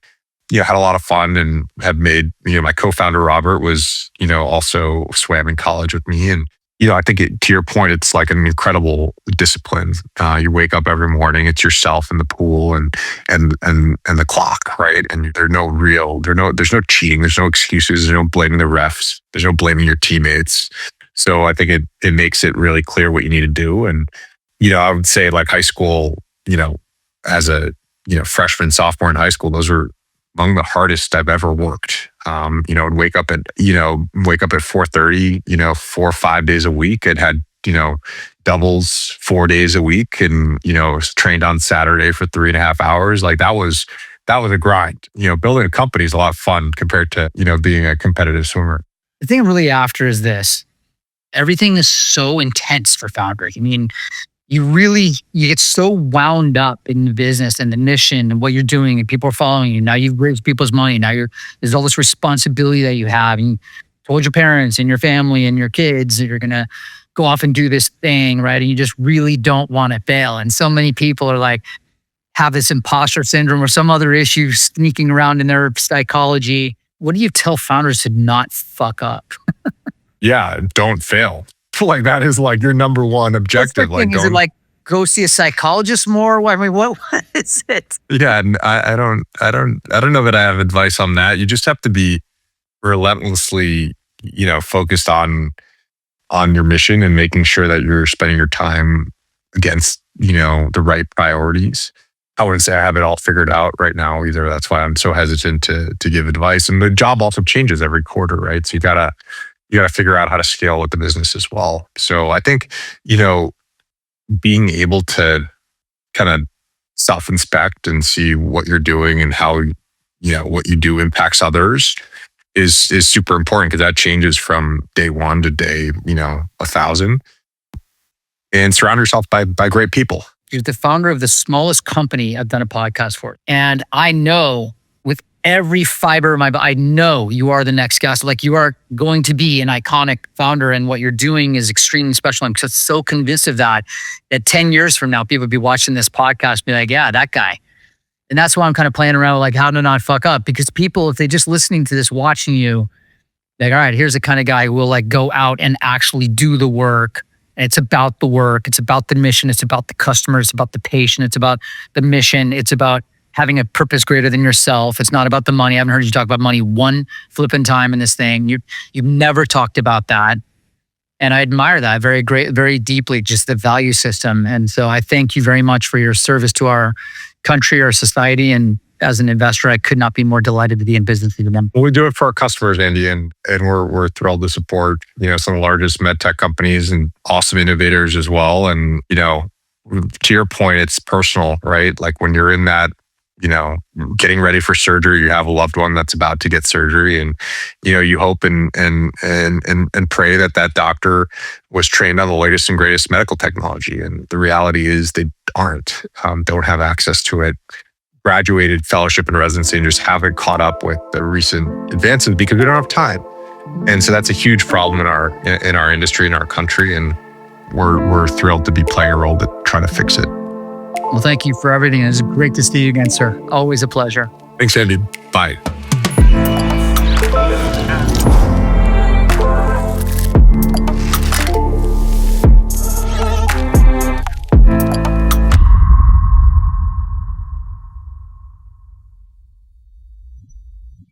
had a lot of fun and have made, my co-founder, Robert, was, also swam in college with me. And, I think to your point, it's like an incredible discipline. You wake up every morning, it's yourself in the pool and the clock, right? And there's no cheating, there's no excuses, there's no blaming the refs, there's no blaming your teammates. So I think it makes it really clear what you need to do. And, I would say like high school, as a, freshman, sophomore in high school, those were among the hardest I've ever worked. I'd wake up at 4:30, 4 or 5 days a week. I'd had, doubles 4 days a week and, was trained on Saturday for 3.5 hours. Like that was a grind. Building a company is a lot of fun compared to, being a competitive swimmer. The thing I'm really after is this. Everything is so intense for founders. I mean, you get so wound up in the business and the mission and what you're doing, and people are following you. Now you've raised people's money. Now there's all this responsibility that you have. And you told your parents and your family and your kids that you're going to go off and do this thing, right? And you just really don't want to fail. And so many people are like, have this imposter syndrome or some other issue sneaking around in their psychology. What do you tell founders to not fuck up? Yeah, don't fail. Like that is like your number one objective. Like, is it like go see a psychologist more? I mean, what is it? Yeah, and I don't know that I have advice on that. You just have to be relentlessly, focused on your mission and making sure that you're spending your time against, the right priorities. I wouldn't say I have it all figured out right now either. That's why I'm so hesitant to give advice. And the job also changes every quarter, right? So you gotta figure out how to scale with the business as well. So I think, being able to kind of self-inspect and see what you're doing and how, what you do impacts others is super important, because that changes from day one to day, 1,000. And surround yourself by great people. You're the founder of the smallest company I've done a podcast for. And I know with every fiber of my body, I know you are the next guest. Like, you are going to be an iconic founder, and what you're doing is extremely special. I'm just so convinced of that 10 years from now, people would be watching this podcast and be like, yeah, that guy. And that's why I'm kind of playing around with like how to not fuck up, because people, if they just listening to this, watching you, like, all right, here's the kind of guy who will like go out and actually do the work. And it's about the work. It's about the mission. It's about the customer. It's about the patient. It's about the mission. It's about having a purpose greater than yourself. It's not about the money. I haven't heard you talk about money one flipping time in this thing. You've never talked about that. And I admire that very deeply, just the value system. And so I thank you very much for your service to our country, our society. And as an investor, I could not be more delighted to be in business with them. Well, we do it for our customers, Andy, and we're thrilled to support, some of the largest med tech companies and awesome innovators as well. And, to your point, it's personal, right? Like when you're in that, getting ready for surgery, you have a loved one that's about to get surgery, and, you hope and pray that doctor was trained on the latest and greatest medical technology. And the reality is they aren't, don't have access to it, graduated fellowship and residency, and just haven't caught up with the recent advances because we don't have time. And so that's a huge problem in our industry, in our country. And we're thrilled to be playing a role to try to fix it. Well, thank you for everything. It's great to see you again, sir. Always a pleasure. Thanks, Andy. Bye.